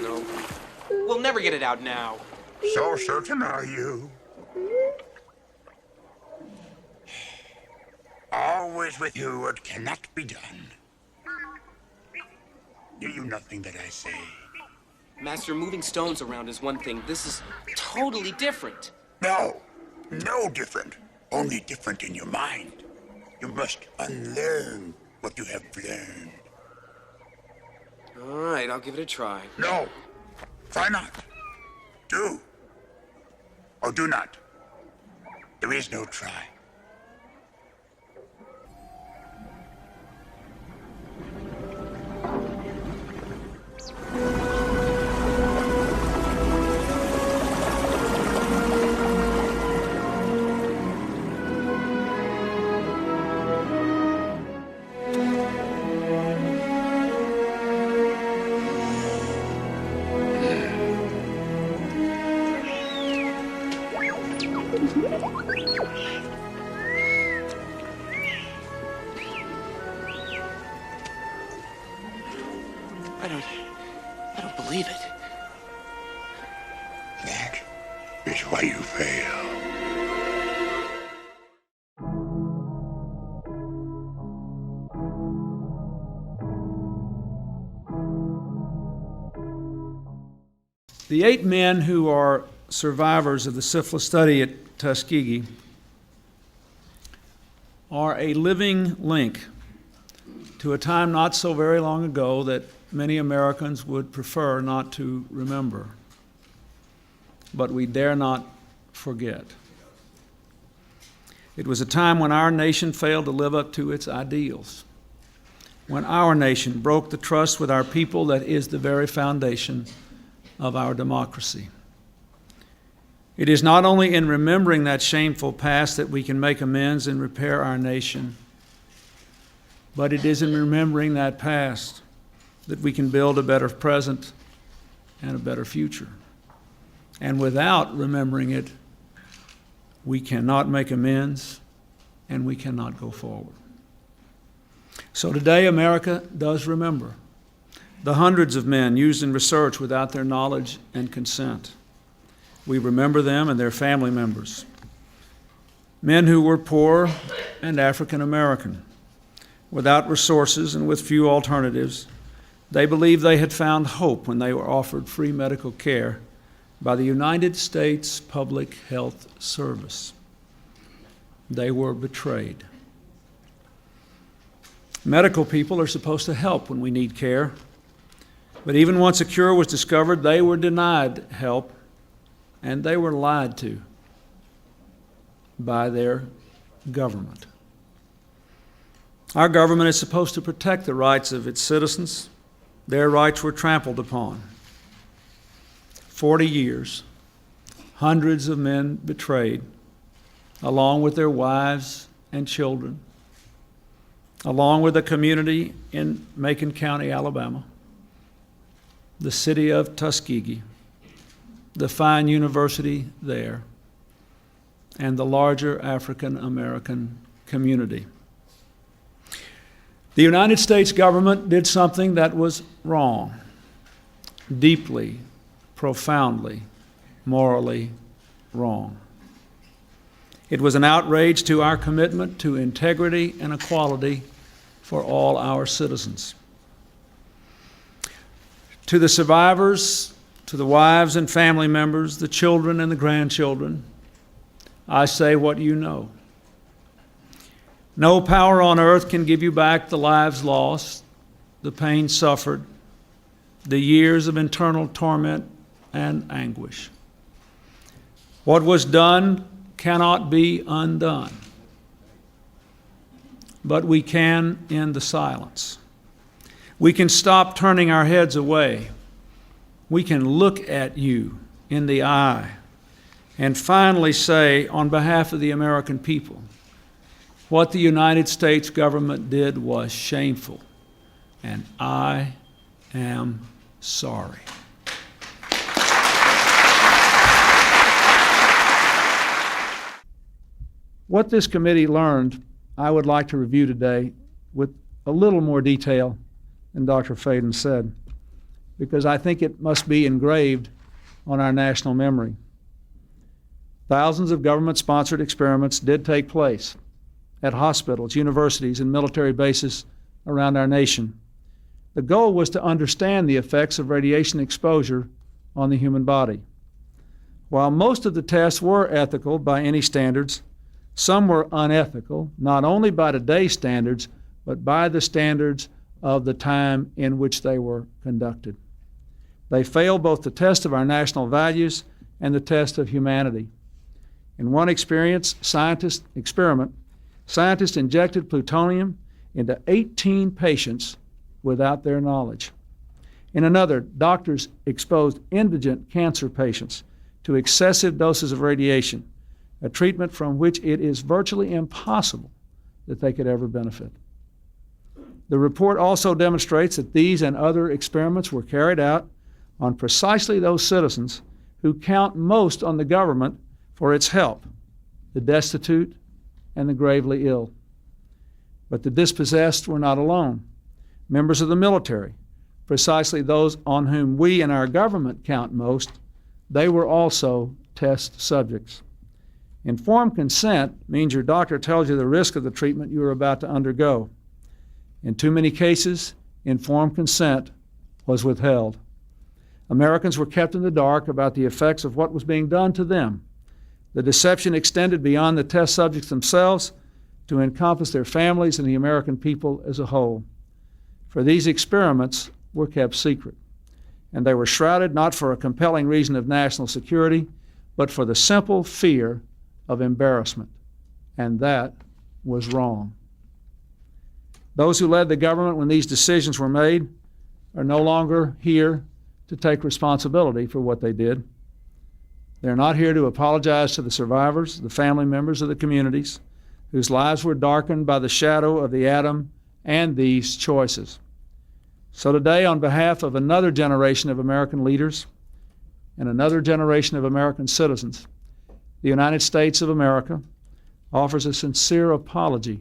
No. We'll never get it out now. So certain are you? Always with you what cannot be done. Do you nothing that I say? Master, moving stones around is one thing. This is totally different. No, no different. Only different in your mind. You must unlearn what you have learned. All right, I'll give it a try. No, try not. Do. Or do not. There is no try. I don't believe it. That is why you fail. The 8 men who are survivors of the syphilis study at Tuskegee are a living link to a time not so very long ago that many Americans would prefer not to remember, but we dare not forget. It was a time when our nation failed to live up to its ideals, when our nation broke the trust with our people that is the very foundation of our democracy. It is not only in remembering that shameful past that we can make amends and repair our nation, but it is in remembering that past that we can build a better present and a better future. And without remembering it, we cannot make amends and we cannot go forward. So today, America does remember the hundreds of men used in research without their knowledge and consent. We remember them and their family members. Men who were poor and African American, without resources and with few alternatives. They believed they had found hope when they were offered free medical care by the United States Public Health Service. They were betrayed. Medical people are supposed to help when we need care, but even once a cure was discovered, they were denied help and they were lied to by their government. Our government is supposed to protect the rights of its citizens. Their rights were trampled upon. 40 years, hundreds of men betrayed, along with their wives and children, along with a community in Macon County, Alabama, the city of Tuskegee, the fine university there, and the larger African American community. The United States government did something that was wrong, deeply, profoundly, morally wrong. It was an outrage to our commitment to integrity and equality for all our citizens. To the survivors, to the wives and family members, the children and the grandchildren, I say what you know. No power on earth can give you back the lives lost, the pain suffered, the years of internal torment and anguish. What was done cannot be undone, but we can end the silence. We can stop turning our heads away. We can look at you in the eye and finally say, on behalf of the American people, what the United States government did was shameful, and I am sorry. What this committee learned, I would like to review today with a little more detail than Dr. Faden said, because I think it must be engraved on our national memory. Thousands of government-sponsored experiments did take place at hospitals, universities, and military bases around our nation. The goal was to understand the effects of radiation exposure on the human body. While most of the tests were ethical by any standards, some were unethical, not only by today's standards, but by the standards of the time in which they were conducted. They failed both the test of our national values and the test of humanity. In one scientist injected plutonium into 18 patients without their knowledge. In another, doctors exposed indigent cancer patients to excessive doses of radiation, a treatment from which it is virtually impossible that they could ever benefit. The report also demonstrates that these and other experiments were carried out on precisely those citizens who count most on the government for its help, the destitute and the gravely ill. But the dispossessed were not alone. Members of the military, precisely those on whom we and our government count most, they were also test subjects. Informed consent means your doctor tells you the risk of the treatment you are about to undergo. In too many cases, informed consent was withheld. Americans were kept in the dark about the effects of what was being done to them. The deception extended beyond the test subjects themselves to encompass their families and the American people as a whole. For these experiments were kept secret, and they were shrouded not for a compelling reason of national security, but for the simple fear of embarrassment, and that was wrong. Those who led the government when these decisions were made are no longer here to take responsibility for what they did. They're not here to apologize to the survivors, the family members of the communities whose lives were darkened by the shadow of the atom and these choices. So today, on behalf of another generation of American leaders and another generation of American citizens, the United States of America offers a sincere apology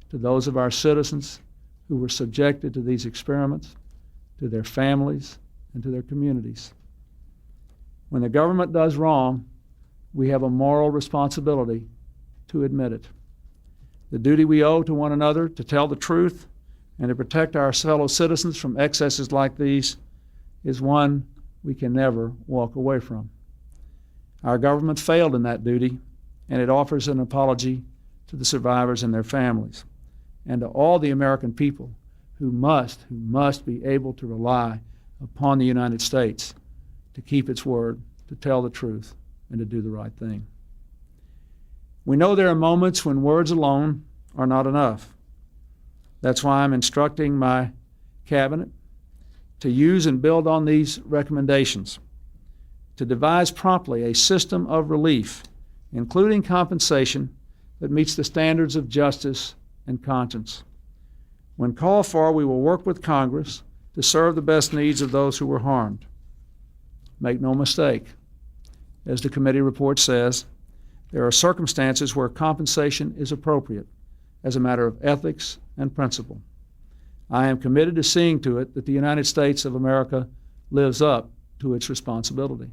to those of our citizens who were subjected to these experiments, to their families, and to their communities. When the government does wrong, we have a moral responsibility to admit it. The duty we owe to one another to tell the truth and to protect our fellow citizens from excesses like these is one we can never walk away from. Our government failed in that duty, and it offers an apology to the survivors and their families, and to all the American people who must be able to rely upon the United States to keep its word, to tell the truth, and to do the right thing. We know there are moments when words alone are not enough. That's why I'm instructing my cabinet to use and build on these recommendations, to devise promptly a system of relief, including compensation that meets the standards of justice and conscience. When called for, we will work with Congress to serve the best needs of those who were harmed. Make no mistake, as the committee report says, there are circumstances where compensation is appropriate as a matter of ethics and principle. I am committed to seeing to it that the United States of America lives up to its responsibility.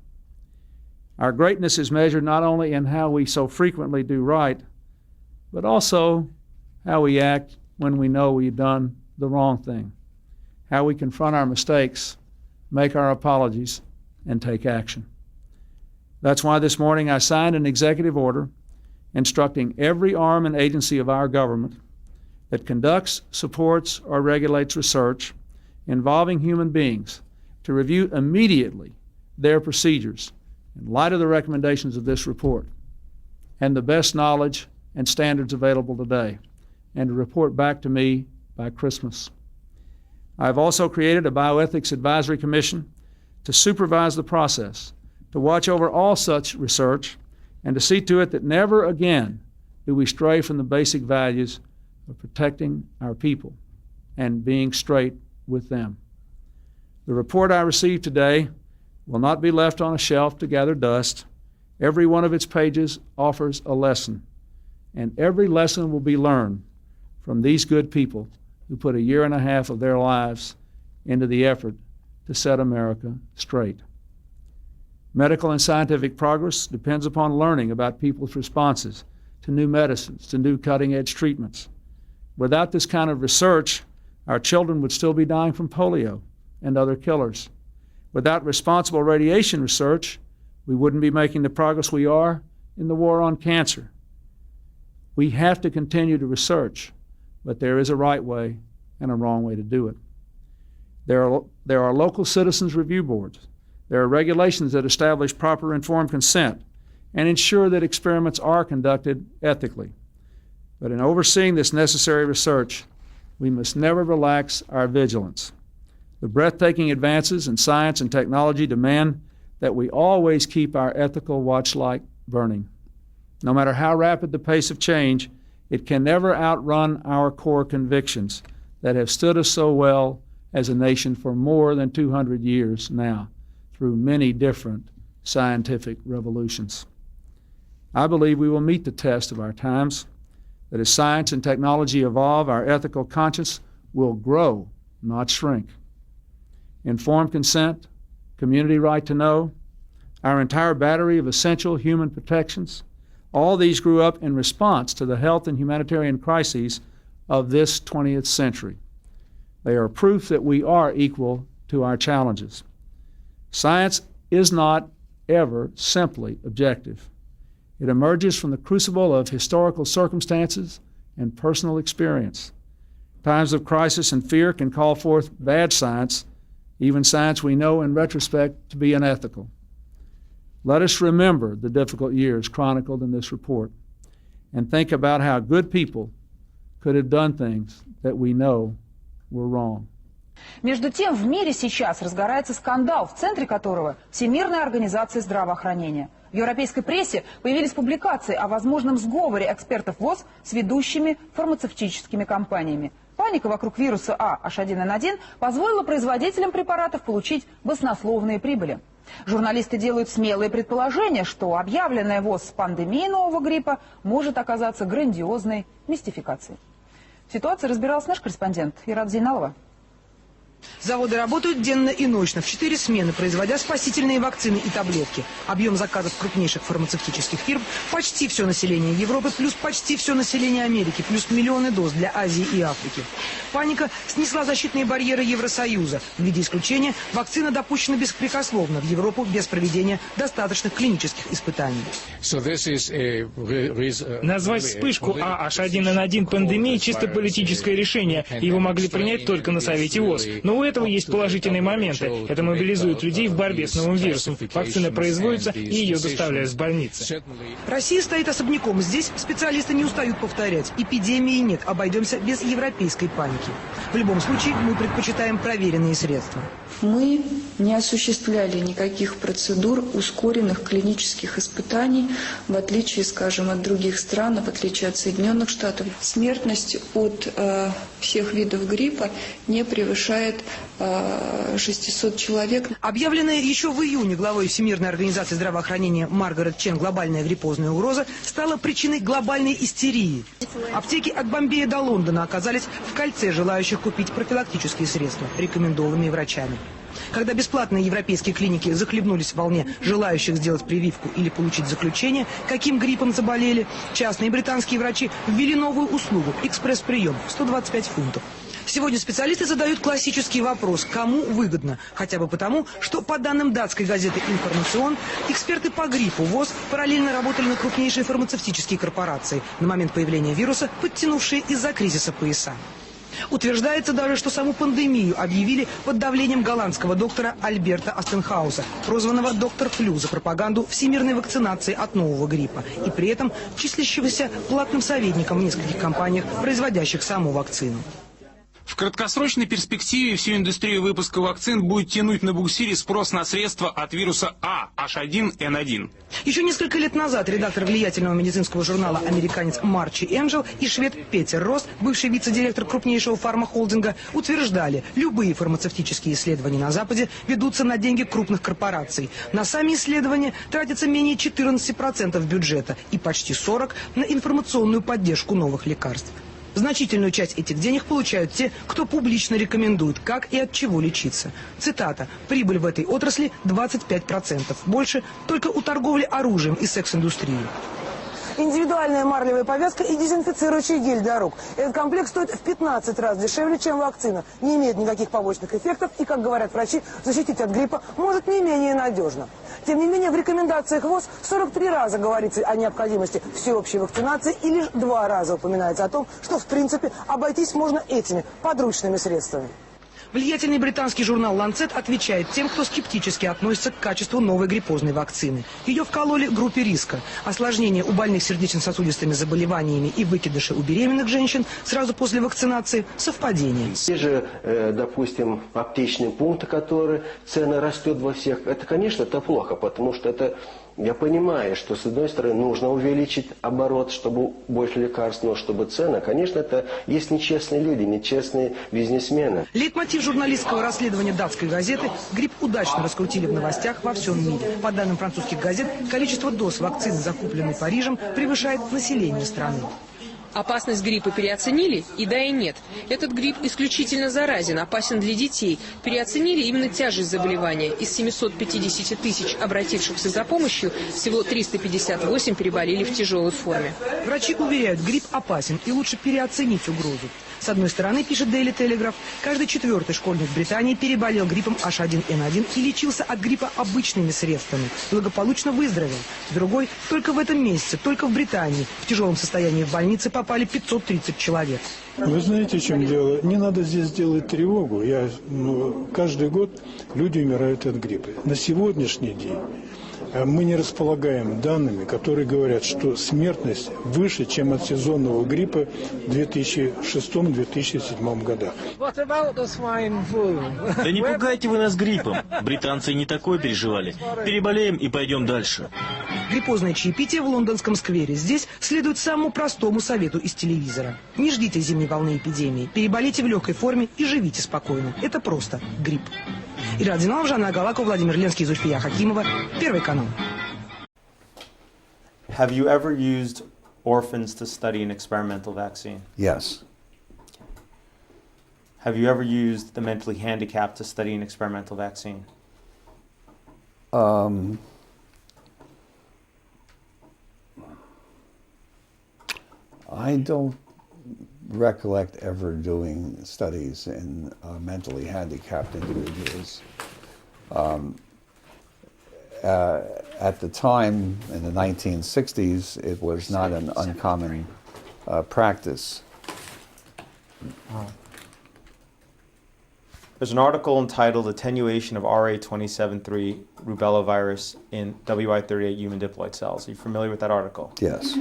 Our greatness is measured not only in how we so frequently do right, but also how we act when we know we've done the wrong thing, how we confront our mistakes, make our apologies, and take action. That's why this morning I signed an executive order instructing every arm and agency of our government that conducts, supports, or regulates research involving human beings to review immediately their procedures in light of the recommendations of this report and the best knowledge and standards available today, and to report back to me by Christmas. I've also created a bioethics advisory commission to supervise the process, to watch over all such research, and to see to it that never again do we stray from the basic values of protecting our people and being straight with them. The report I received today will not be left on a shelf to gather dust. Every one of its pages offers a lesson, and every lesson will be learned from these good people who put 1.5 years of their lives into the effort to set America straight. Medical and scientific progress depends upon learning about people's responses to new medicines, to new cutting-edge treatments. Without this kind of research, our children would still be dying from polio and other killers. Without responsible radiation research, we wouldn't be making the progress we are in the war on cancer. We have to continue to research, but there is a right way and a wrong way to do it. There are local citizens review boards. There are regulations that establish proper informed consent and ensure that experiments are conducted ethically. But in overseeing this necessary research, we must never relax our vigilance. The breathtaking advances in science and technology demand that we always keep our ethical watchlight burning. No matter how rapid the pace of change, it can never outrun our core convictions that have stood us so well as a nation for more than 200 years now, through many different scientific revolutions. I believe we will meet the test of our times, that as science and technology evolve, our ethical conscience will grow, not shrink. Informed consent, community right to know, our entire battery of essential human protections, all these grew up in response to the health and humanitarian crises of this 20th century. They are proof that we are equal to our challenges. Science is not ever simply objective. It emerges from the crucible of historical circumstances and personal experience. Times of crisis and fear can call forth bad science, even science we know in retrospect to be unethical. Let us remember the difficult years chronicled in this report and think about how good people could have done things that we know were wrong. Между тем, в мире сейчас разгорается скандал, в центре которого Всемирная организация здравоохранения. В европейской прессе появились публикации о возможном сговоре экспертов ВОЗ с ведущими фармацевтическими компаниями. Паника вокруг вируса H1N1 позволила производителям препаратов получить баснословные прибыли. Журналисты делают смелые предположения, что объявленная ВОЗ пандемией нового гриппа может оказаться грандиозной мистификацией. В ситуации разбиралась наш корреспондент Ират Зейналова. Заводы работают денно и ночно, в 4 смены, производя спасительные вакцины и таблетки. Объем заказов крупнейших фармацевтических фирм – почти все население Европы, плюс почти все население Америки, плюс миллионы доз для Азии и Африки. Паника снесла защитные барьеры Евросоюза. В виде исключения вакцина допущена беспрекословно в Европу без проведения достаточных клинических испытаний. Назвать вспышку H1N1 пандемией чисто политическое решение. Его могли принять только на Совете ВОЗ. Но у этого есть положительные моменты. Это мобилизует людей в борьбе с новым вирусом. Вакцина производится, и ее доставляют в больницы. Россия стоит особняком. Здесь специалисты не устают повторять. Эпидемии нет, обойдемся без европейской паники. В любом случае, мы предпочитаем проверенные средства. Мы не осуществляли никаких процедур ускоренных клинических испытаний, в отличие, скажем, от других стран, в отличие от Соединенных Штатов. Смертность от всех видов гриппа не превышает 600 человек. Объявленная еще в июне главой Всемирной организации здравоохранения Маргарет Чен глобальная гриппозная угроза стала причиной глобальной истерии. Аптеки от Бомбея до Лондона оказались в кольце желающих купить профилактические средства, рекомендованные врачами. Когда бесплатные европейские клиники захлебнулись в волне желающих сделать прививку или получить заключение, каким гриппом заболели, частные британские врачи ввели новую услугу – экспресс-прием – 125 фунтов. Сегодня специалисты задают классический вопрос – кому выгодно? Хотя бы потому, что по данным датской газеты «Информацион», эксперты по гриппу ВОЗ параллельно работали на крупнейшие фармацевтические корпорации, на момент появления вируса подтянувшие из-за кризиса пояса. Утверждается даже, что саму пандемию объявили под давлением голландского доктора Альберта Астенхауса, прозванного «Доктор Флю» за пропаганду всемирной вакцинации от нового гриппа, и при этом числящегося платным советником в нескольких компаниях, производящих саму вакцину. В краткосрочной перспективе всю индустрию выпуска вакцин будет тянуть на буксире спрос на средства от вируса H1N1. Еще несколько лет назад редактор влиятельного медицинского журнала американец Марчи Энджел и швед Петер Рост, бывший вице-директор крупнейшего фармахолдинга, утверждали, любые фармацевтические исследования на Западе ведутся на деньги крупных корпораций. На сами исследования тратится менее 14% бюджета и почти 40% на информационную поддержку новых лекарств. Значительную часть этих денег получают те, кто публично рекомендует, как и от чего лечиться. Цитата. «Прибыль в этой отрасли 25%. Больше только у торговли оружием и секс-индустрии». Индивидуальная марлевая повязка и дезинфицирующий гель для рук. Этот комплект стоит в 15 раз дешевле, чем вакцина. Не имеет никаких побочных эффектов и, как говорят врачи, защитить от гриппа может не менее надежно. Тем не менее, в рекомендациях ВОЗ 43 раза говорится о необходимости всеобщей вакцинации и лишь 2 раза упоминается о том, что в принципе обойтись можно этими подручными средствами. Влиятельный британский журнал «Ланцет» отвечает тем, кто скептически относится к качеству новой гриппозной вакцины. Ее вкололи группе риска. Осложнения у больных сердечно-сосудистыми заболеваниями и выкидыши у беременных женщин сразу после вакцинации – совпадение. Те же, допустим, аптечные пункты, которые цена растет во всех, это, конечно, это плохо, потому что это... Я понимаю, что, с одной стороны, нужно увеличить оборот, чтобы больше лекарств, но чтобы цена, конечно, это есть нечестные люди, нечестные бизнесмены. Лейтмотив журналистского расследования датской газеты – грипп удачно раскрутили в новостях во всем мире. По данным французских газет, количество доз вакцины, закупленной Парижем, превышает население страны. Опасность гриппа переоценили? И да, и нет. Этот грипп исключительно заразен, опасен для детей. Переоценили именно тяжесть заболевания. Из 750 тысяч обратившихся за помощью, всего 358 переболели в тяжелой форме. Врачи уверяют, грипп опасен и лучше переоценить угрозу. С одной стороны, пишет Daily Telegraph, каждый 4-й школьник в Британии переболел гриппом H1N1 и лечился от гриппа обычными средствами. Благополучно выздоровел. С другой, только в этом месяце, только в Британии, в тяжелом состоянии в больнице попали 530 человек. Вы знаете, в чем дело? Не надо здесь делать тревогу. Каждый год люди умирают от гриппа. На сегодняшний день мы не располагаем данными, которые говорят, что смертность выше, чем от сезонного гриппа в 2006-2007 годах. Да не пугайте вы нас гриппом. Британцы не такое переживали. Переболеем и пойдем дальше. Гриппозное чаепитие в лондонском сквере. Здесь следует самому простому совету из телевизора. Не ждите зимней волны эпидемии. Переболейте в легкой форме и живите спокойно. Это просто грипп. Ира Одинова, Жанна Агалакова, Владимир Ленский, Зульфия Хакимова. Первый канал. Have you ever used orphans to study an experimental vaccine? Yes. Have you ever used the mentally handicapped to study an experimental vaccine? I don't recollect ever doing studies in mentally handicapped individuals. At the time, in the 1960s, it was not an uncommon practice. There's an article entitled Attenuation of RA273 Rubella Virus in WI38 Human Diploid Cells. Are you familiar with that article? Yes.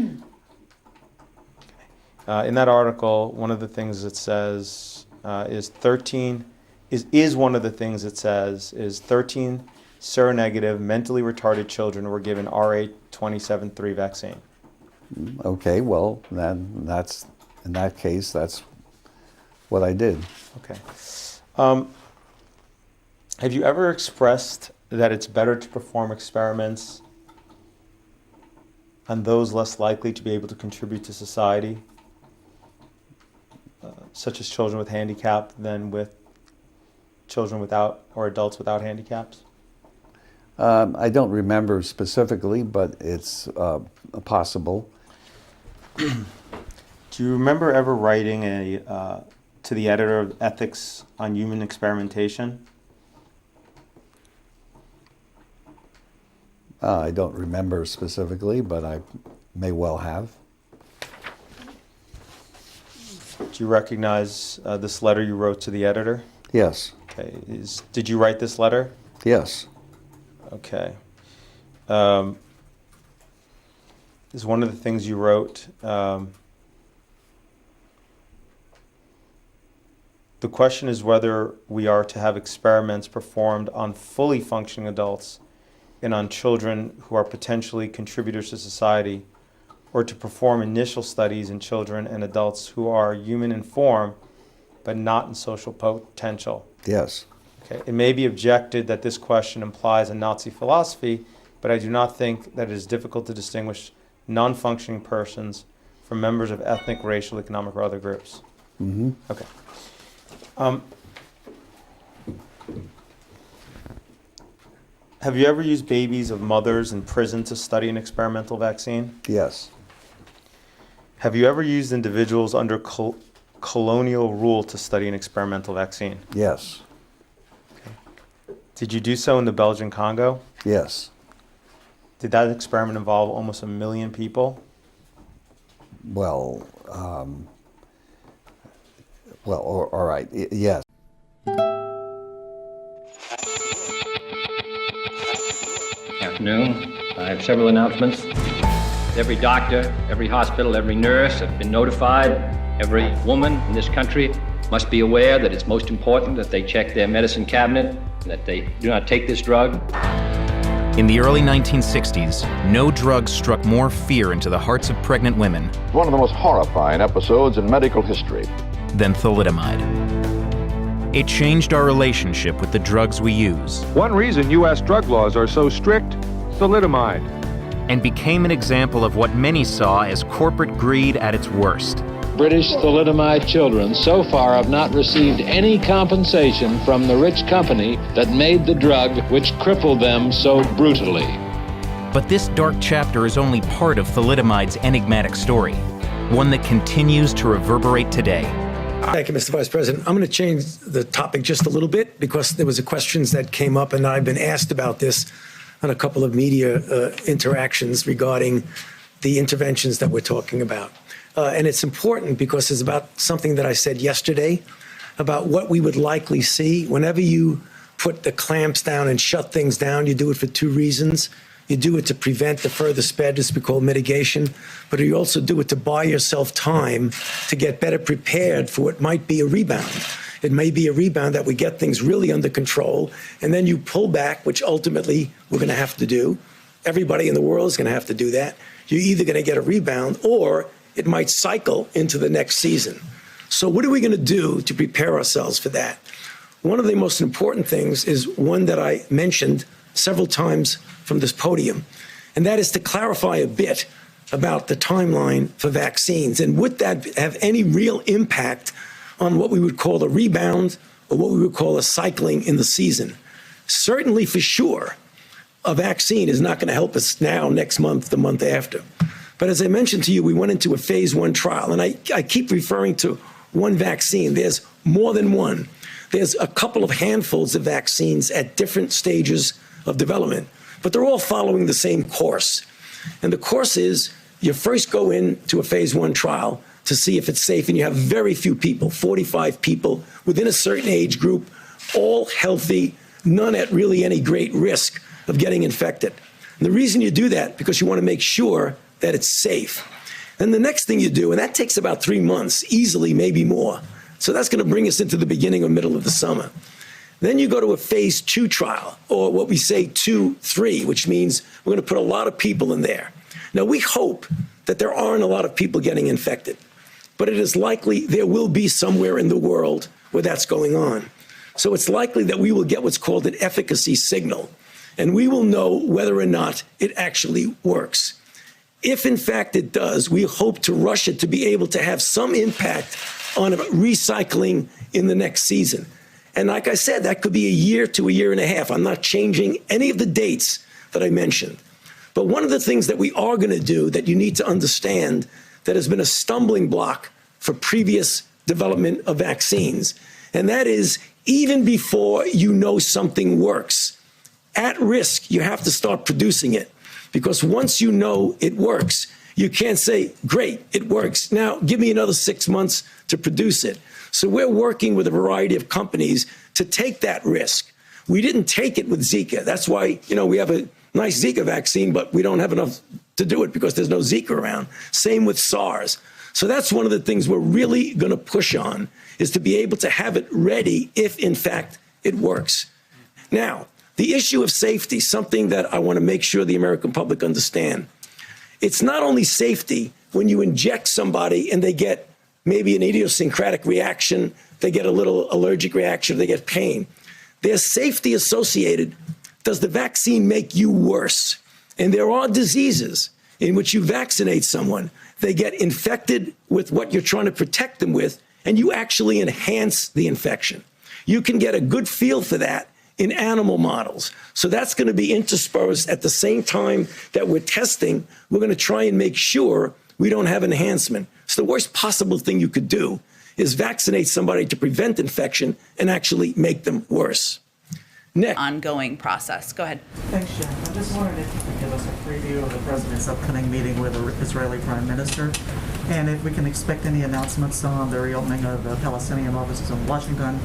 In that article, one of the things it says is 13 seronegative, mentally retarded children were given RA273 vaccine. Okay, well, then that's in that case, that's what I did. Okay. Have you ever expressed that it's better to perform experiments on those less likely to be able to contribute to society, such as children with handicap, than with children without or adults without handicaps? I don't remember specifically, but it's possible. Do you remember ever writing to the editor of Ethics on Human Experimentation? I don't remember specifically, but I may well have. Do you recognize this letter you wrote to the editor? Yes. Okay. Did you write this letter? Yes. Okay. Is one of the things you wrote, the question is whether we are to have experiments performed on fully functioning adults and on children who are potentially contributors to society, or to perform initial studies in children and adults who are human in form but not in social potential. Yes. Okay. It may be objected that this question implies a Nazi philosophy, but I do not think that it is difficult to distinguish non-functioning persons from members of ethnic, racial, economic, or other groups? Mm-hmm. Okay. Have you ever used babies of mothers in prison to study an experimental vaccine? Yes. Have you ever used individuals under colonial rule to study an experimental vaccine? Yes. Okay. Did you do so in the Belgian Congo? Yes. Did that experiment involve almost 1 million people? Well, all right, yes. Afternoon. I have several announcements. Every doctor, every hospital, every nurse have been notified. Every woman in this country must be aware that it's most important that they check their medicine cabinet and that they do not take this drug. In the early 1960s, no drug struck more fear into the hearts of pregnant women. One of the most horrifying episodes in medical history. Than thalidomide. It changed our relationship with the drugs we use. One reason U.S. drug laws are so strict, thalidomide. And became an example of what many saw as corporate greed at its worst. British thalidomide children so far have not received any compensation from the rich company that made the drug which crippled them so brutally. But this dark chapter is only part of thalidomide's enigmatic story, one that continues to reverberate today. Thank you, Mr. Vice President. I'm going to change the topic just a little bit because there was questions that came up and I've been asked about this on a couple of media interactions regarding the interventions that we're talking about. And it's important because it's about something that I said yesterday about what we would likely see. Whenever you put the clamps down and shut things down, you do it for two reasons. You do it to prevent the further spread, this we call mitigation, but you also do it to buy yourself time to get better prepared for what might be a rebound. It may be a rebound that we get things really under control, and then you pull back, which ultimately we're going to have to do. Everybody in the world is going to have to do that. You're either going to get a rebound or it might cycle into the next season. So what are we going to do to prepare ourselves for that? One of the most important things is one that I mentioned several times from this podium, and that is to clarify a bit about the timeline for vaccines. And would that have any real impact on what we would call a rebound or what we would call a cycling in the season? Certainly, for sure, a vaccine is not going to help us now, next month, the month after. But as I mentioned to you, we went into a phase 1 trial, and I keep referring to one vaccine. There's more than one. There's a couple of handfuls of vaccines at different stages of development, but they're all following the same course. And the course is you first go into a phase 1 trial to see if it's safe, and you have very few people, 45 people within a certain age group, all healthy, none at really any great risk of getting infected. And the reason you do that, because you want to make sure that it's safe. And the next thing you do, and that takes about 3 months, easily, maybe more. So that's going to bring us into the beginning or middle of the summer. Then you go to a phase 2 trial, or what we say 2-3, which means we're going to put a lot of people in there. Now, we hope that there aren't a lot of people getting infected, but it is likely there will be somewhere in the world where that's going on. So it's likely that we will get what's called an efficacy signal, and we will know whether or not it actually works. If, in fact, it does, we hope to rush it to be able to have some impact on recycling in the next season. And like I said, that could be a year to a year and a half. I'm not changing any of the dates that I mentioned. But one of the things that we are going to do that you need to understand that has been a stumbling block for previous development of vaccines, and that is even before you know something works, at risk, you have to start producing it. Because once you know it works, you can't say, great, it works. Now, give me another 6 months to produce it. So we're working with a variety of companies to take that risk. We didn't take it with Zika. That's why, we have a nice Zika vaccine, but we don't have enough to do it because there's no Zika around. Same with SARS. So that's one of the things we're really going to push on, is to be able to have it ready if, in fact, it works. Now, the issue of safety, something that I want to make sure the American public understand. It's not only safety when you inject somebody and they get maybe an idiosyncratic reaction, they get a little allergic reaction, they get pain. There's safety associated. Does the vaccine make you worse? And there are diseases in which you vaccinate someone they get infected with what you're trying to protect them with, and you actually enhance the infection. You can get a good feel for that in animal models. So that's going to be interspersed at the same time that we're testing. We're going to try and make sure we don't have enhancement. So the worst possible thing you could do is vaccinate somebody to prevent infection and actually make them worse. Nick. Ongoing process. Go ahead. Thanks, Jen. I just wondered if you could give us a preview of the president's upcoming meeting with the Israeli prime minister, and if we can expect any announcements on the reopening of the Palestinian offices in Washington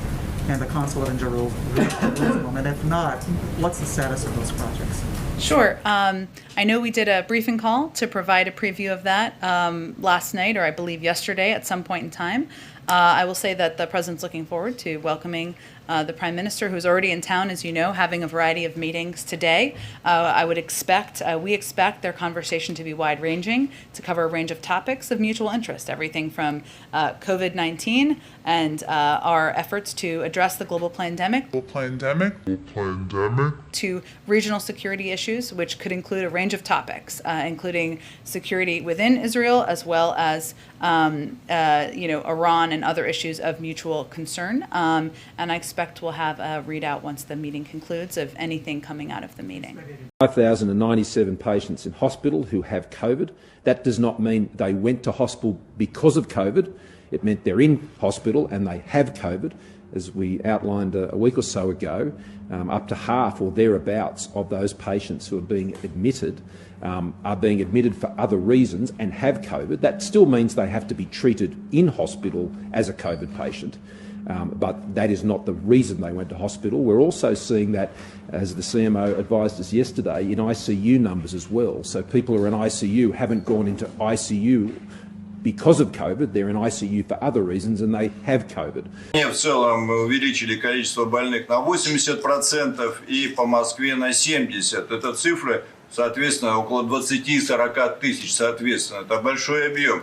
and the consulate in Jerusalem, and if not, what's the status of those projects? Sure. I know we did a briefing call to provide a preview of that last night, or I believe yesterday at some point in time. I will say that the president's looking forward to welcoming the prime minister, who's already in town, as you know, having a variety of meetings today. We expect their conversation to be wide-ranging, to cover a range of topics of mutual interest, everything from COVID-19 and our efforts to address the global pandemic, to regional security issues, which could include a range of topics, including security within Israel, as well as Iran and other issues of mutual concern. And I expect we'll have a readout once the meeting concludes of anything coming out of the meeting. 5,097 patients in hospital who have COVID. That does not mean they went to hospital because of COVID. It meant they're in hospital and they have COVID. As we outlined a week or so ago, up to half or thereabouts of those patients who are being admitted for other reasons and have COVID. That still means they have to be treated in hospital as a COVID patient. But that is not the reason they went to hospital. We're also seeing that, as the CMO advised us yesterday, in ICU numbers as well. So people who are in ICU haven't gone into ICU because of COVID, they're in ICU for other reasons and they have COVID. В целом мы увеличили количество больных на 80% и по Москве на 70%. Это цифры, соответственно, около 20-40 тысяч, соответственно. Это большой объем.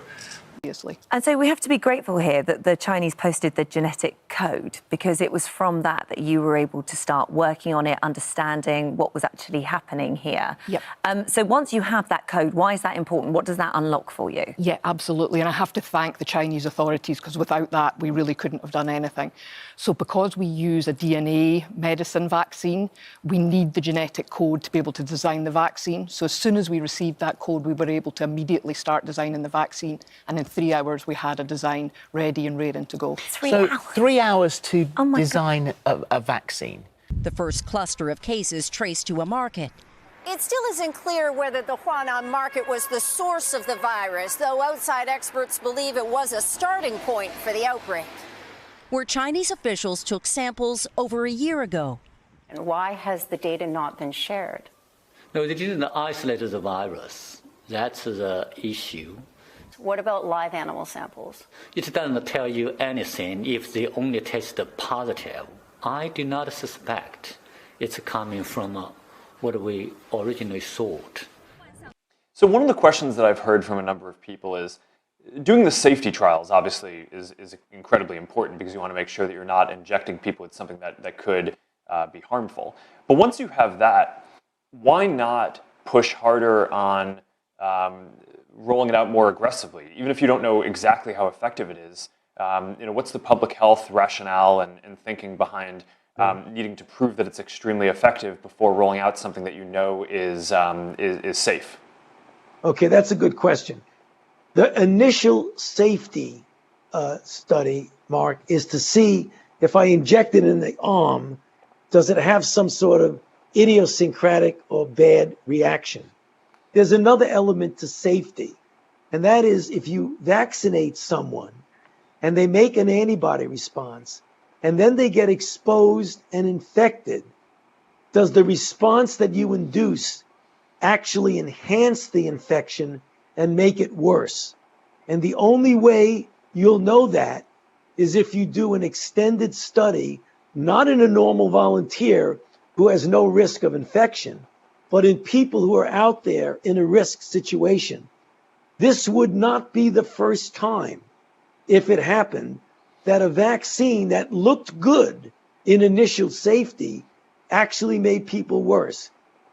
And so we have to be grateful here that the Chinese posted the genetic code, because it was from that you were able to start working on it, understanding what was actually happening here. Yep. So once you have that code, why is that important? What does that unlock for you? Yeah, absolutely. And I have to thank the Chinese authorities, because without that, we really couldn't have done anything. So because we use a DNA medicine vaccine, we need the genetic code to be able to design the vaccine. So as soon as we received that code, we were able to immediately start designing the vaccine. And in 3 hours, we had a design ready and raring to go. 3 hours? 3 hours to design a vaccine. The first cluster of cases traced to a market. It still isn't clear whether the Huanan market was the source of the virus, though outside experts believe it was a starting point for the outbreak. Where Chinese officials took samples over a year ago. And why has the data not been shared? No, they didn't isolate the virus. That's the issue. What about live animal samples? It doesn't tell you anything if they only test positive. I do not suspect it's coming from what we originally thought. So one of the questions that I've heard from a number of people is, doing the safety trials obviously is incredibly important, because you want to make sure that you're not injecting people with something that could be harmful. But once you have that, why not push harder on rolling it out more aggressively, even if you don't know exactly how effective it is? What's the public health rationale and thinking behind needing to prove that it's extremely effective before rolling out something that you know is safe? Okay, that's a good question. The initial safety study, Mark, is to see if I inject it in the arm, does it have some sort of idiosyncratic or bad reaction? There's another element to safety, and that is if you vaccinate someone and they make an antibody response and then they get exposed and infected, does the response that you induce actually enhance the infection and make it worse? And the only way you'll know that is if you do an extended study, not in a normal volunteer who has no risk of infection, but in people who are out there in a risk situation. This would not be the first time, if it happened, that a vaccine that looked good in initial safety actually made people worse.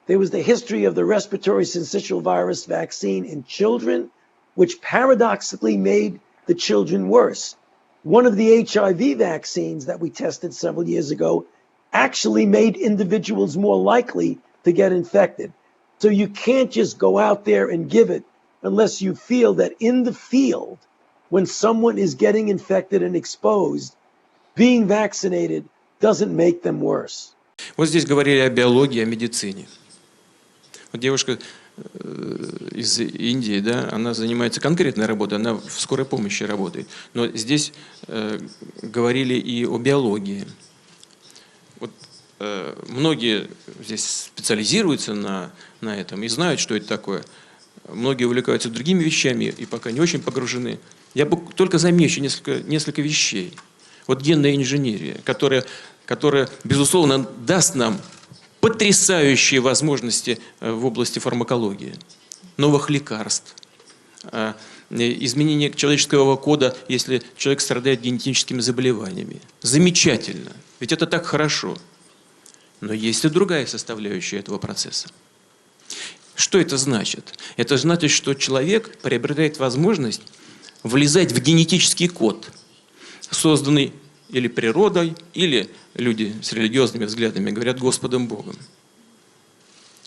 There was the history of the respiratory syncytial virus vaccine in children which paradoxically made the children worse. One of the HIV vaccines that we tested several years ago actually made individuals more likely to get infected. So you can't just go out there and give it unless you feel that in the field, when someone is getting infected and exposed, being vaccinated doesn't make them worse. Вот здесь говорили о биологии, о медицине. Вот девушка из Индии, да, она занимается конкретной работой, она в скорой помощи работает. Но здесь говорили и о биологии. Вот, многие здесь специализируются на этом и знают, что это такое. Многие увлекаются другими вещами и пока не очень погружены. Я только замечу несколько вещей. Вот генная инженерия, которая, безусловно, даст нам потрясающие возможности в области фармакологии, новых лекарств, изменение человеческого кода, если человек страдает генетическими заболеваниями. Замечательно, ведь это так хорошо. Но есть и другая составляющая этого процесса. Что это значит? Это значит, что человек приобретает возможность влезать в генетический код, созданный или природой, или люди с религиозными взглядами говорят Господом Богом.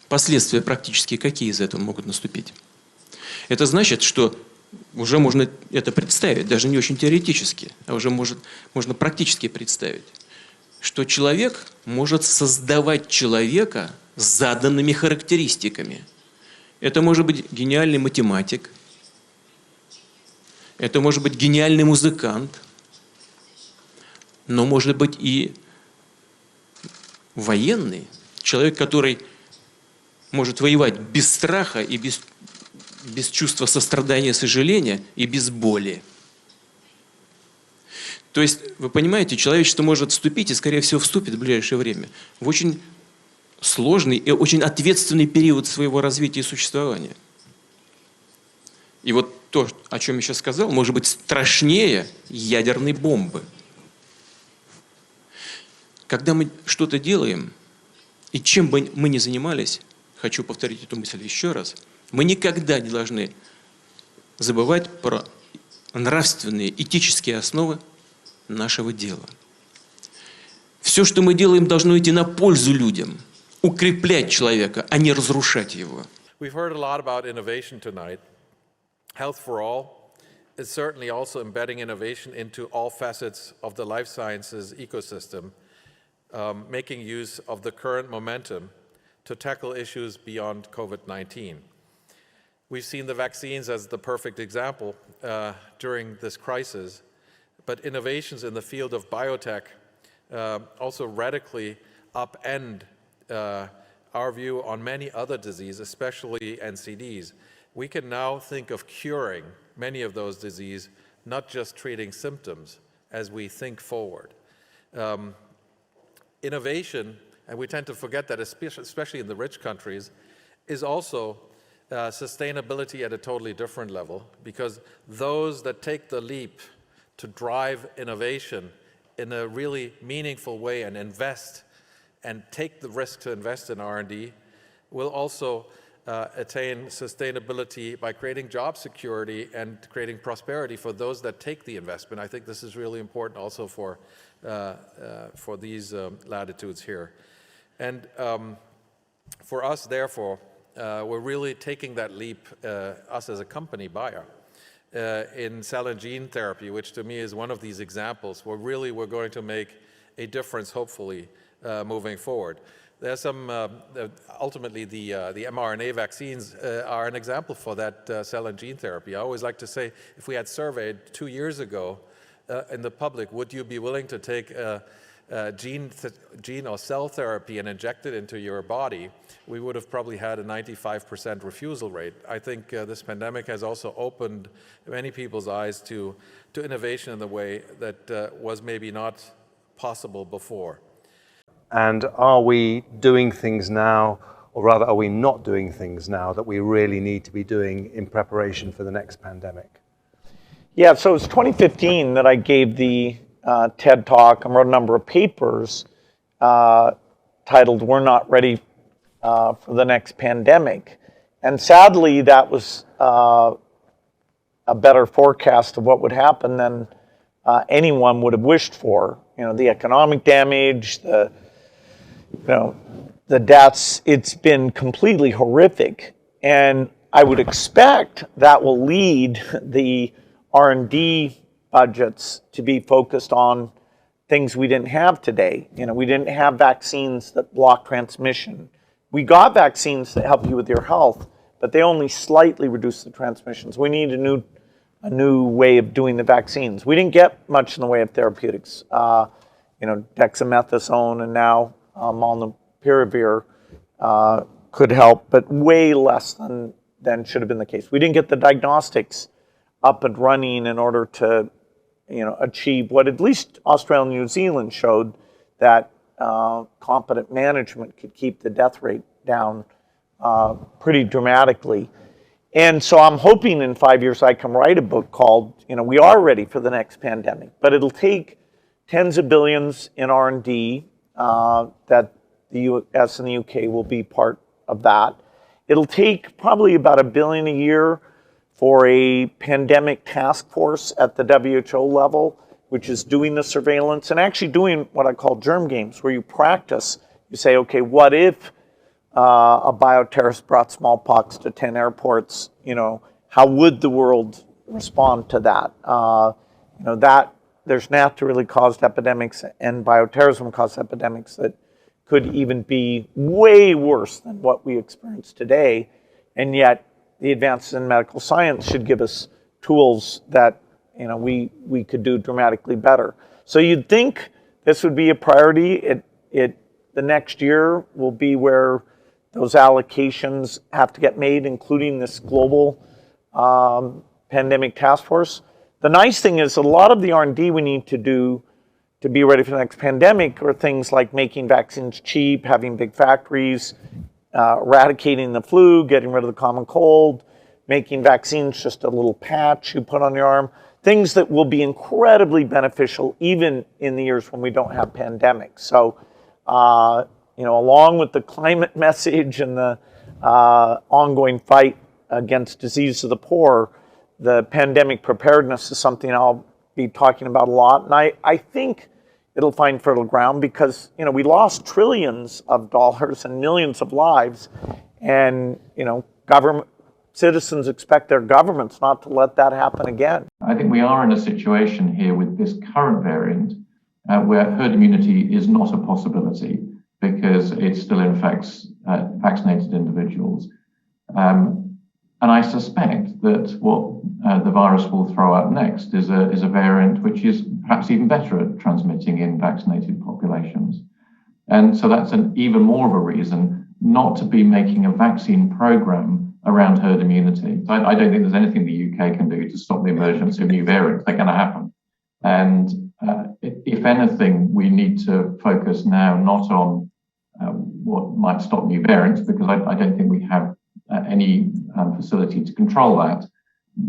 Последствия практически какие из этого могут наступить? Это значит, что уже можно это представить, даже не очень теоретически, а уже можно практически представить, что человек может создавать человека с заданными характеристиками. Это может быть гениальный математик, это может быть гениальный музыкант, но может быть и военный, человек, который может воевать без страха и без чувства сострадания, сожаления и без боли. То есть, вы понимаете, человечество может вступить, и, скорее всего, вступит в ближайшее время, в очень сложный и очень ответственный период своего развития и существования. И вот то, о чем я сейчас сказал, может быть страшнее ядерной бомбы. Когда мы что-то делаем, и чем бы мы ни занимались, хочу повторить эту мысль еще раз, мы никогда не должны забывать про нравственные, этические основы нашего дела. Все, что мы делаем, должно идти на пользу людям, укреплять человека, а не разрушать его. We've heard a lot about innovation tonight. Health for all is certainly also embedding innovation into all facets of the life sciences ecosystem, making use of the current momentum to tackle issues beyond COVID-19. We've seen the vaccines as the perfect example during this crisis, but innovations in the field of biotech also radically upend our view on many other diseases, especially NCDs. We can now think of curing many of those diseases, not just treating symptoms, as we think forward. Innovation, and we tend to forget that, especially in the rich countries, is also sustainability at a totally different level, because those that take the leap to drive innovation in a really meaningful way and invest and take the risk to invest in R&D will also attain sustainability by creating job security and creating prosperity for those that take the investment. I think this is really important also for these latitudes here. And for us, therefore, we're really taking that leap, us as a company, Bayer, in cell and gene therapy, which to me is one of these examples where really we're going to make a difference, hopefully, moving forward. There's some, ultimately the mRNA vaccines are an example for that cell and gene therapy. I always like to say, if we had surveyed 2 years ago in the public, would you be willing to take gene or cell therapy and inject it into your body, we would have probably had a 95% refusal rate. I think this pandemic has also opened many people's eyes to innovation in the way that was maybe not possible before. And are we doing things now, or rather are we not doing things now that we really need to be doing in preparation for the next pandemic? Yeah, so it was 2015 that I gave the TED Talk. I wrote a number of papers titled "We're Not Ready for the Next Pandemic." And sadly, that was a better forecast of what would happen than anyone would have wished for. The economic damage, the deaths, it's been completely horrific. And I would expect that will lead the R&D budgets to be focused on things we didn't have today. We didn't have vaccines that block transmission. We got vaccines that help you with your health, but they only slightly reduce the transmissions. We need a new way of doing the vaccines. We didn't get much in the way of therapeutics. Dexamethasone and now molnupiravir could help, but way less than should have been the case. We didn't get the diagnostics up and running in order to achieve what at least Australia and New Zealand showed, that competent management could keep the death rate down pretty dramatically. And so I'm hoping in 5 years I can write a book called, We Are Ready for the Next Pandemic. But it'll take tens of billions in R&D that the US and the UK will be part of that. It'll take probably about $1 billion a year for a pandemic task force at the WHO level, which is doing the surveillance and actually doing what I call germ games, where you practice. You say, okay, what if a bioterrorist brought smallpox to 10 airports? How would the world respond to that? There's naturally caused epidemics and bioterrorism caused epidemics that could even be way worse than what we experience today. And yet the advances in medical science should give us tools that we could do dramatically better. So you'd think this would be a priority. The next year will be where those allocations have to get made, including this global pandemic task force. The nice thing is a lot of the R&D we need to do to be ready for the next pandemic are things like making vaccines cheap, having big factories, eradicating the flu, getting rid of the common cold, making vaccines just a little patch you put on your arm, things that will be incredibly beneficial even in the years when we don't have pandemics. So, along with the climate message and the ongoing fight against disease of the poor, the pandemic preparedness is something I'll be talking about a lot. And I think it'll find fertile ground because, we lost trillions of dollars and millions of lives. And, citizens expect their governments not to let that happen again. I think we are in a situation here with this current variant where herd immunity is not a possibility because it still infects vaccinated individuals. And I suspect that what the virus will throw out next is a variant which is perhaps even better at transmitting in vaccinated populations. And so that's even more of a reason not to be making a vaccine program around herd immunity. I don't think there's anything the UK can do to stop the emergence of new variants. They're going to happen. And if anything, we need to focus now not on what might stop new variants, because I don't think we have any facility to control that.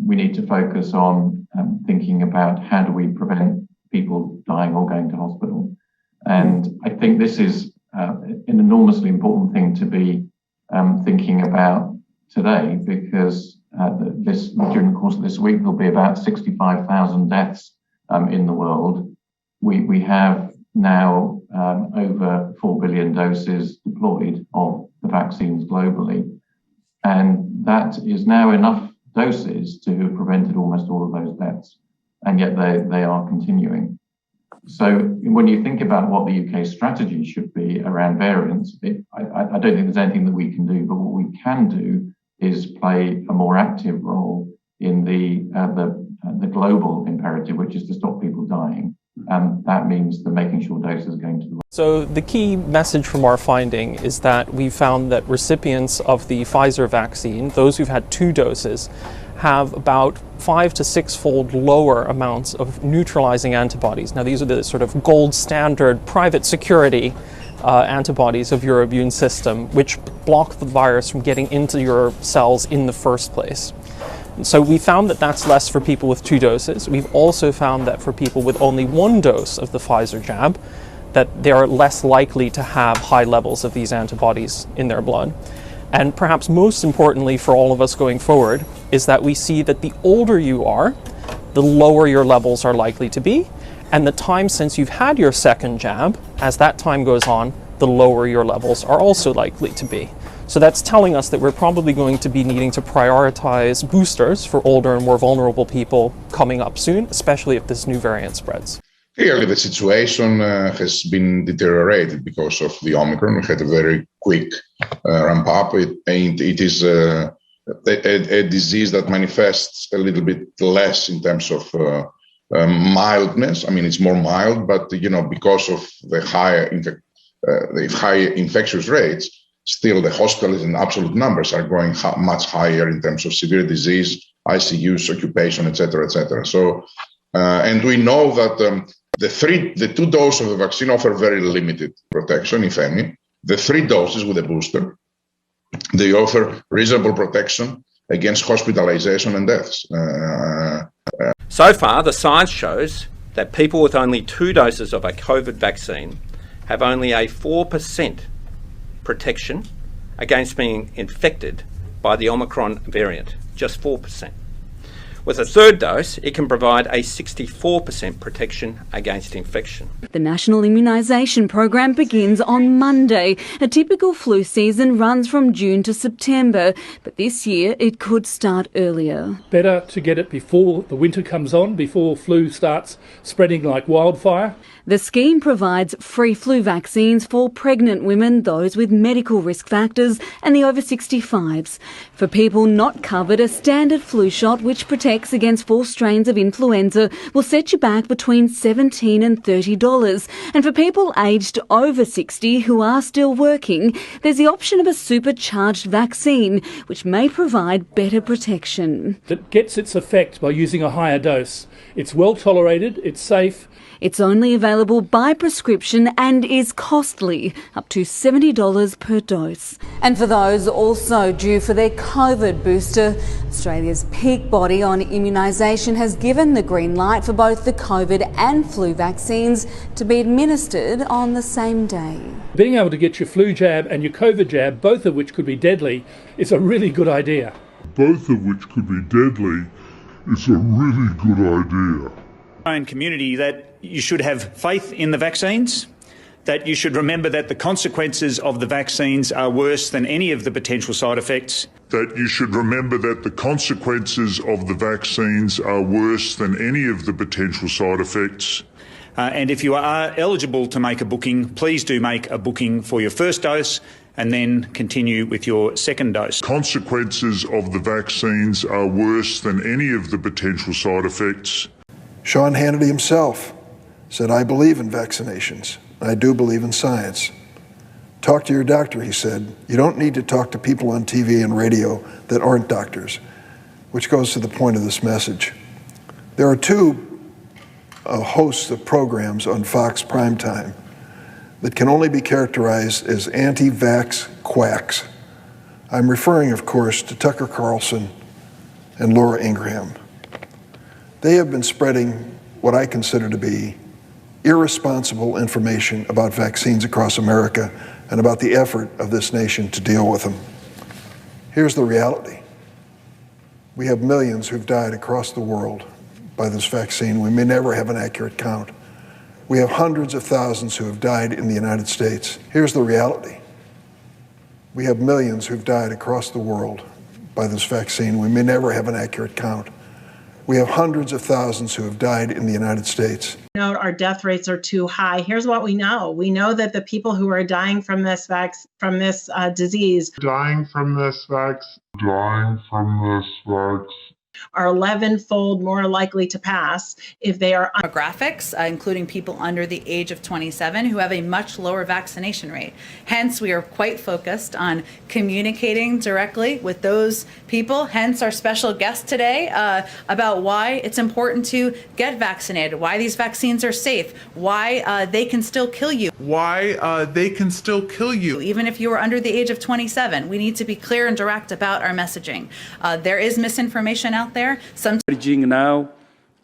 We need to focus on thinking about how do we prevent people dying or going to hospital. And I think this is an enormously important thing to be thinking about today, because during the course of this week, there'll be about 65,000 deaths in the world. We have now over 4 billion doses deployed of the vaccines globally. And that is now enough doses to have prevented almost all of those deaths. And yet they are continuing. So when you think about what the UK strategy should be around variants, I don't think there's anything that we can do, but what we can do is play a more active role in the global imperative, which is to stop people dying. And that means that making sure doses are going to the. So the key message from our finding is that we found that recipients of the Pfizer vaccine, those who've had 2 doses, have about 5 to 6-fold lower amounts of neutralizing antibodies. Now these are the sort of gold standard private security antibodies of your immune system, which block the virus from getting into your cells in the first place. So we found that that's less for people with 2 doses. We've also found that for people with only 1 dose of the Pfizer jab, that they are less likely to have high levels of these antibodies in their blood. And perhaps most importantly for all of us going forward, is that we see that the older you are, the lower your levels are likely to be, and the time since you've had your second jab, as that time goes on, the lower your levels are also likely to be. So that's telling us that we're probably going to be needing to prioritize boosters for older and more vulnerable people coming up soon, especially if this new variant spreads. Clearly, the situation has been deteriorated because of the Omicron. We had a very quick ramp up, and it is a disease that manifests a little bit less in terms of mildness. I mean, it's more mild, but because of the high infectious rates, still the hospitals in absolute numbers are going much higher in terms of severe disease, ICUs, occupation, etc., etc. So, and we know that the 2 doses of the vaccine offer very limited protection, if any. The 3 doses with a booster, they offer reasonable protection against hospitalization and deaths. So far, the science shows that people with only 2 doses of a COVID vaccine have only a 4% protection against being infected by the Omicron variant, just 4%. With a 3rd dose, it can provide a 64% protection against infection. The National Immunisation Program begins on Monday. A typical flu season runs from June to September, but this year it could start earlier. Better to get it before the winter comes on, before flu starts spreading like wildfire. The scheme provides free flu vaccines for pregnant women, those with medical risk factors and the over 65s. For people not covered, a standard flu shot which protects against 4 strains of influenza will set you back between $17 and $30. And for people aged over 60 who are still working, there's the option of a supercharged vaccine which may provide better protection. It gets its effect by using a higher dose. It's well tolerated, it's safe. It's only available by prescription and is costly, up to $70 per dose. And for those also due for their COVID booster, Australia's peak body on immunisation has given the green light for both the COVID and flu vaccines to be administered on the same day. Being able to get your flu jab and your COVID jab, both of which could be deadly, is a really good idea. Both of which could be deadly is a really good idea. Community that you should have faith in the vaccines, that you should remember that the consequences of the vaccines are worse than any of the potential side effects. That you should remember that the consequences of the vaccines are worse than any of the potential side effects. And if you are eligible to make a booking, please do make a booking for your first dose and then continue with your second dose. Consequences of the vaccines are worse than any of the potential side effects. Sean Hannity himself said, "I believe in vaccinations. I do believe in science." Talk to your doctor, he said. You don't need to talk to people on TV and radio that aren't doctors, which goes to the point of this message. There are 2 hosts of programs on Fox Primetime that can only be characterized as anti-vax quacks. I'm referring, of course, to Tucker Carlson and Laura Ingraham. They have been spreading what I consider to be irresponsible information about vaccines across America and about the effort of this nation to deal with them. Here's the reality. We have millions who've died across the world by this vaccine. We may never have an accurate count. We have hundreds of thousands who have died in the United States. Here's the reality. We have millions who've died across the world by this vaccine. We may never have an accurate count. We have hundreds of thousands who have died in the United States. Our death rates are too high. Here's what we know. We know that the people who are dying from this disease are 11-fold more likely to pass if they are demographics, including people under the age of 27 who have a much lower vaccination rate. Hence, we are quite focused on communicating directly with those people. Hence, our special guest today about why it's important to get vaccinated, why these vaccines are safe, why they can still kill you. Even if you are under the age of 27, we need to be clear and direct about our messaging. There is misinformation out there. Sometimes now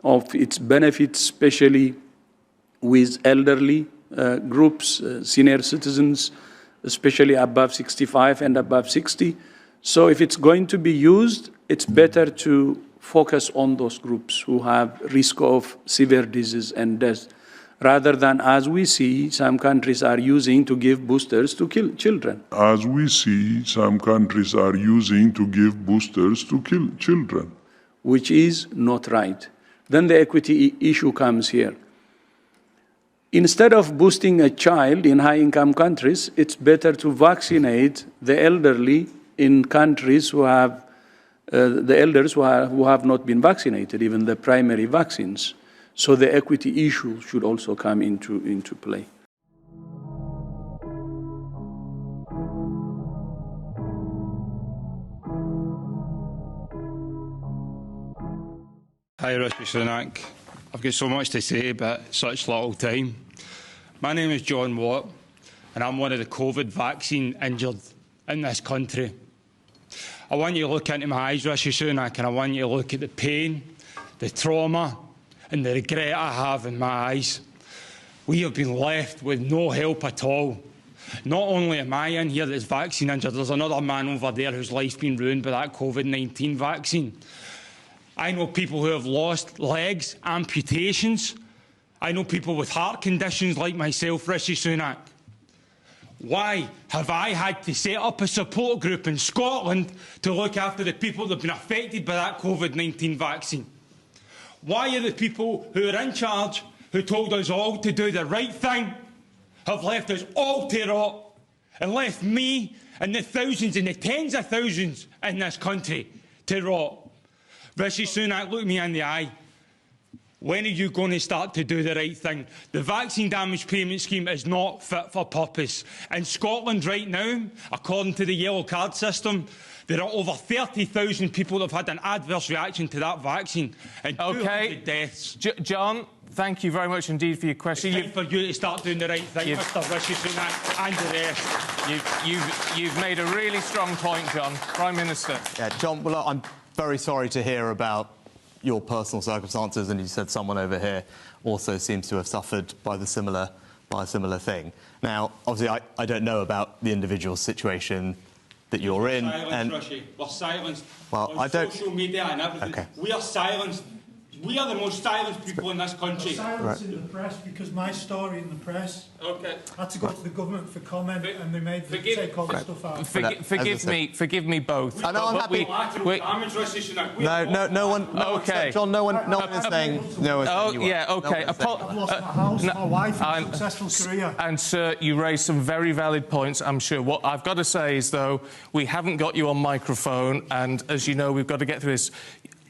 of its benefits, especially with elderly groups, senior citizens, especially above 65 and above 60. So if it's going to be used, it's better to focus on those groups who have risk of severe disease and death, rather than, as we see, some countries are using to give boosters to kill children. As we see, some countries are using to give boosters to kill children. Which is not right. Then the equity issue comes here. Instead of boosting a child in high-income countries, it's better to vaccinate the elderly in countries who have the elders who have not been vaccinated, even the primary vaccines. So the equity issue should also come into play. Hi, Rishi Sunak. I've got so much to say, but such little time. My name is John Watt, and I'm one of the COVID vaccine injured in this country. I want you to look into my eyes, Rishi Sunak, and I want you to look at the pain, the trauma, and the regret I have in my eyes. We have been left with no help at all. Not only am I in here that's vaccine injured, there's another man over there whose life's been ruined by that COVID-19 vaccine. I know people who have lost legs, amputations. I know people with heart conditions like myself, Rishi Sunak. Why have I had to set up a support group in Scotland to look after the people that have been affected by that COVID-19 vaccine? Why are the people who are in charge, who told us all to do the right thing, have left us all to rot and left me and the thousands and the tens of thousands in this country to rot? Rishi Sunak, look me in the eye. When are you going to start to do the right thing? The vaccine damage payment scheme is not fit for purpose. In Scotland right now, according to the yellow card system, there are over 30,000 people that have had an adverse reaction to that vaccine and 200 deaths. John, thank you very much indeed for your question. It's time for you to start doing the right thing, Mr. Rishi Sunak, and the rest. You've made a really strong point, John. Prime Minister. Yeah, John, well, I'm very sorry to hear about your personal circumstances, and you said someone over here also seems to have suffered by a similar thing. Now, obviously, I don't know about the individual situation that you're in. We're silenced. Well, on social media and everything. Okay. We are silenced. We are the most silenced people in this country. Silence in the press because my story in the press had to go to the government for comment, and they made them take all the stuff out. Forgive me both. I know, I'm happy. No one. Okay. John, no one is saying. Yeah. Okay. I've lost my house, my wife, and a successful career. And sir, you raised some very valid points, I'm sure. What I've got to say is, though, we haven't got you on microphone, and as you know, we've got to get through this.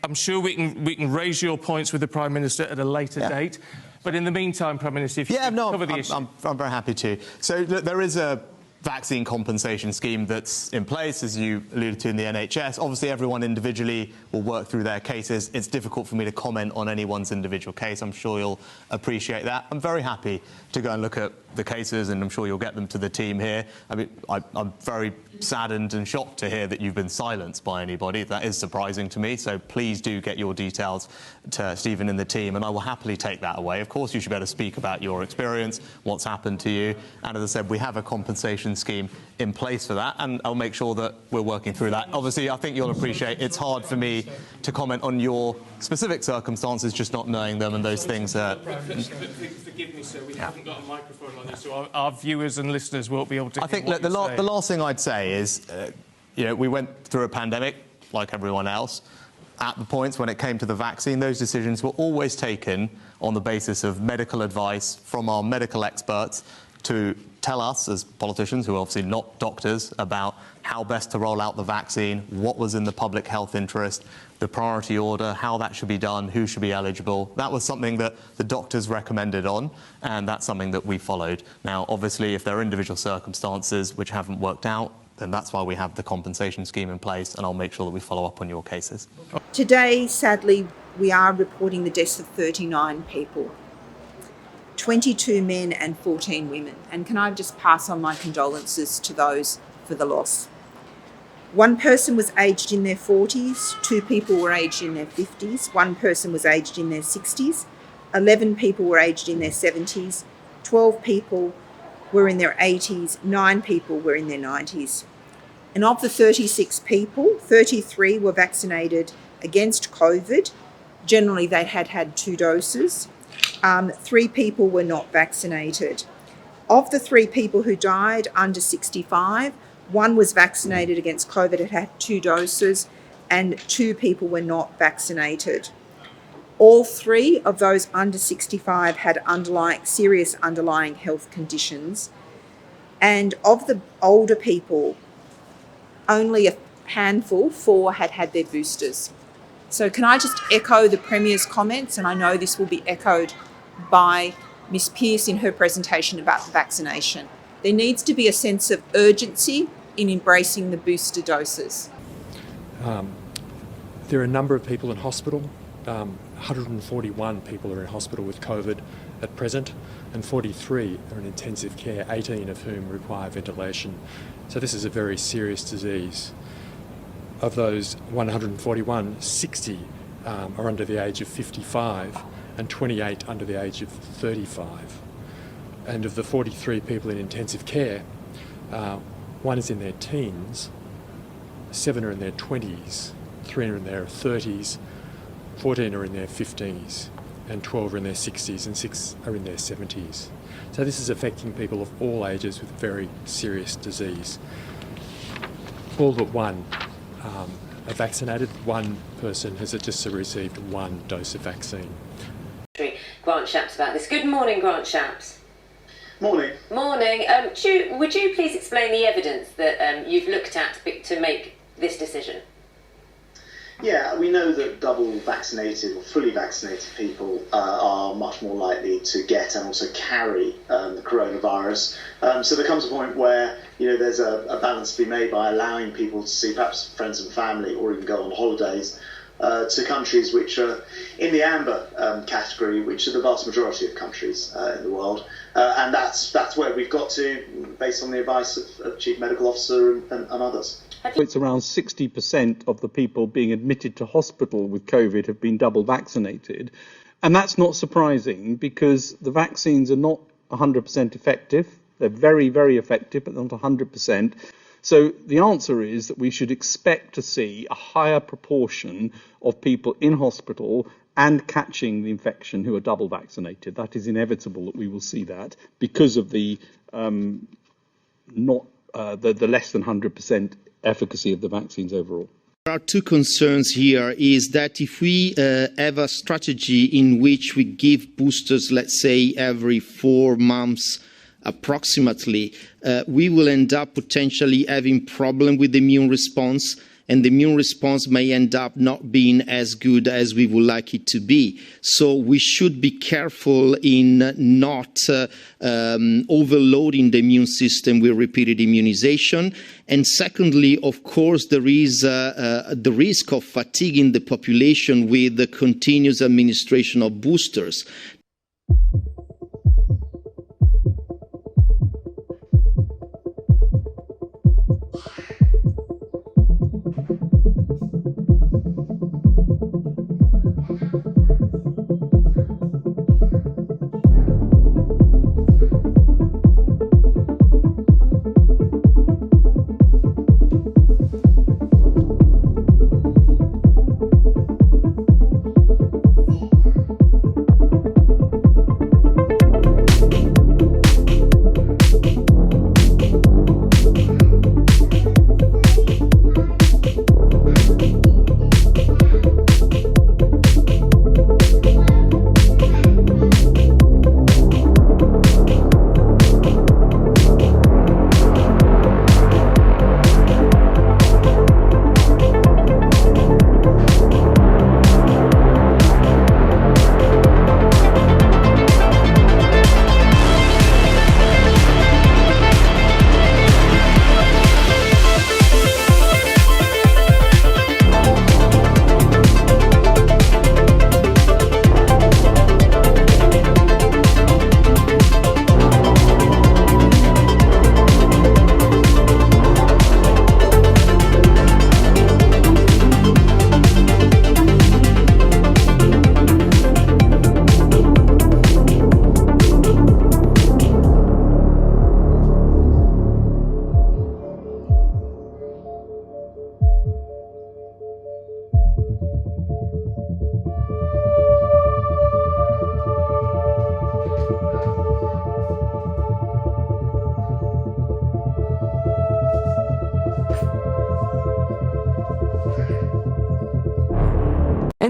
I'm sure we can raise your points with the Prime Minister at a later date. But in the meantime, Prime Minister, if you could cover the issue. I'm very happy to. So look, there is a vaccine compensation scheme that's in place, as you alluded to, in the NHS. Obviously, everyone individually will work through their cases. It's difficult for me to comment on anyone's individual case. I'm sure you'll appreciate that. I'm very happy to go and look at the cases, and I'm sure you'll get them to the team here. I mean, I'm very saddened and shocked to hear that you've been silenced by anybody. That is surprising to me, so please do get your details to Stephen and the team, and I will happily take that away. Of course, you should be able to speak about your experience, what's happened to you, and as I said, we have a compensation scheme in place for that, and I'll make sure that we're working through that. Obviously, I think you'll appreciate it's hard for me to comment on your specific circumstances, just not knowing them, and those things are... Forgive me, sir, we haven't got a microphone on this, so our viewers and listeners won't be able to hear. I think look, the last thing I'd say is, we went through a pandemic like everyone else. At the points when it came to the vaccine, those decisions were always taken on the basis of medical advice from our medical experts to tell us as politicians, who are obviously not doctors, about how best to roll out the vaccine, what was in the public health interest, the priority order, how that should be done, who should be eligible. That was something that the doctors recommended on, and that's something that we followed. Now, obviously, if there are individual circumstances which haven't worked out, then that's why we have the compensation scheme in place, and I'll make sure that we follow up on your cases. Today, sadly, we are reporting the deaths of 39 people. 22 men and 14 women. And can I just pass on my condolences to those for the loss? One person was aged in their 40s, 2 people were aged in their 50s, 1 person was aged in their 60s, 11 people were aged in their 70s, 12 people were in their 80s, 9 people were in their 90s. And of the 36 people, 33 were vaccinated against COVID. Generally, they had had 2 doses. 3 people were not vaccinated. Of the 3 people who died under 65, 1 was vaccinated against COVID, it had 2 doses, and 2 people were not vaccinated. All 3 of those under 65 had serious underlying health conditions. And of the older people, only a handful, 4, had had their boosters. So can I just echo the Premier's comments, and I know this will be echoed by Ms Pearce in her presentation about the vaccination. There needs to be a sense of urgency in embracing the booster doses. There are a number of people in hospital. 141 people are in hospital with COVID at present, and 43 are in intensive care, 18 of whom require ventilation. So this is a very serious disease. Of those 141, 60 are under the age of 55 and 28 under the age of 35. And of the 43 people in intensive care, 1 is in their teens, 7 are in their 20s, 3 are in their 30s, 14 are in their 50s, and 12 are in their 60s, and 6 are in their 70s. So this is affecting people of all ages with very serious disease. All but 1 are vaccinated. 1 person has just received 1 dose of vaccine. Grant Shapps about this. Good morning, Grant Shapps. Morning. Morning. Would you please explain the evidence that you've looked at to make this decision? Yeah, we know that double vaccinated or fully vaccinated people are much more likely to get and also carry the coronavirus. So there comes a point where there's a balance to be made by allowing people to see perhaps friends and family or even go on holidays to countries which are in the amber category, which are the vast majority of countries in the world. And that's where we've got to, based on the advice of Chief Medical Officer and others. It's around 60% of the people being admitted to hospital with COVID have been double vaccinated. And that's not surprising because the vaccines are not 100% effective. They're very, very effective, but not 100%. So the answer is that we should expect to see a higher proportion of people in hospital and catching the infection who are double vaccinated. That is inevitable that we will see that because of the less than 100% efficacy of the vaccines overall. There are 2 concerns here is that if we have a strategy in which we give boosters, let's say, every 4 months approximately, we will end up potentially having problem with the immune response, and the immune response may end up not being as good as we would like it to be. So we should be careful in not overloading the immune system with repeated immunization. And secondly, of course, there is the risk of fatiguing the population with the continuous administration of boosters.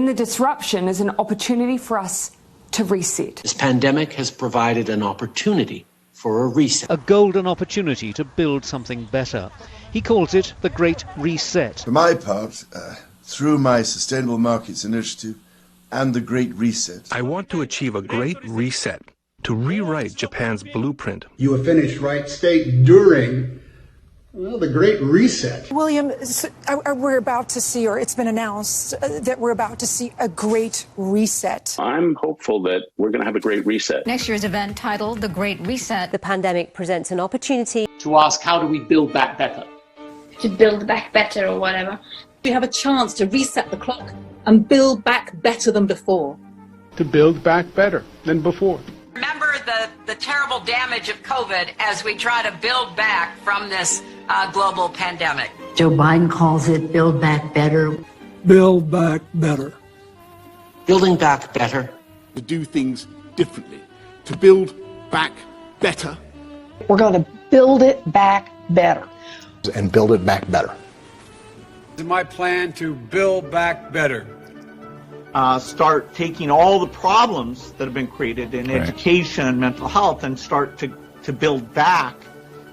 then the disruption is an opportunity for us to reset. This pandemic has provided an opportunity for a reset. A golden opportunity to build something better. He calls it the Great Reset. For my part, through my Sustainable Markets Initiative and the Great Reset, I want to achieve a great reset, to rewrite Japan's blueprint. You have finished right state during the Great Reset. William, we're about to see, or it's been announced, that we're about to see a Great Reset. I'm hopeful that we're going to have a Great Reset. Next year's event, titled The Great Reset. The pandemic presents an opportunity to ask, how do we build back better? To build back better or whatever. We have a chance to reset the clock and build back better than before. To build back better than before. Remember the terrible damage of COVID as we try to build back from this global pandemic. Joe Biden calls it Build Back Better. Build back better. Building back better. To do things differently. To build back better. We're going to build it back better. And build it back better. It's my plan to build back better. Start taking all the problems that have been created in education and mental health and start to build back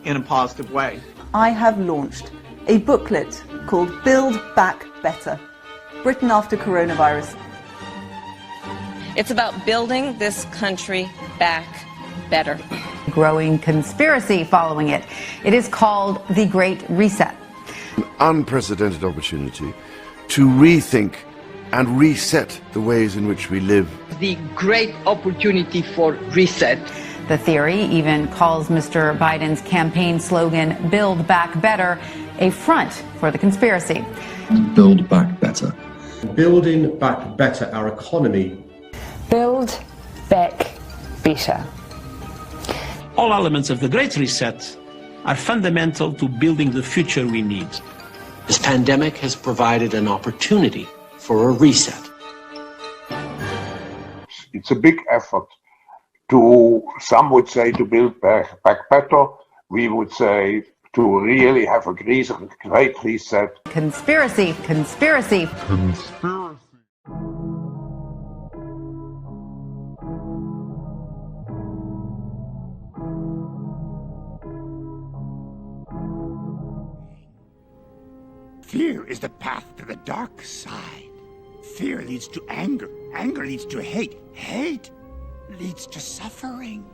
in a positive way. I have launched a booklet called Build Back Better, written after coronavirus. It's about building this country back better. Growing conspiracy following it. It is called the Great Reset. An unprecedented opportunity to rethink and reset the ways in which we live. The great opportunity for reset. The theory even calls Mr. Biden's campaign slogan, Build Back Better, a front for the conspiracy. Build back better. Building back better our economy. Build back better. All elements of the Great Reset are fundamental to building the future we need. This pandemic has provided an opportunity for a reset. It's a big effort to, some would say, to build back better. We would say to really have a great reset. Conspiracy, conspiracy. Conspiracy. Fear is the path to the dark side. Fear leads to anger. Anger leads to hate. Hate leads to suffering.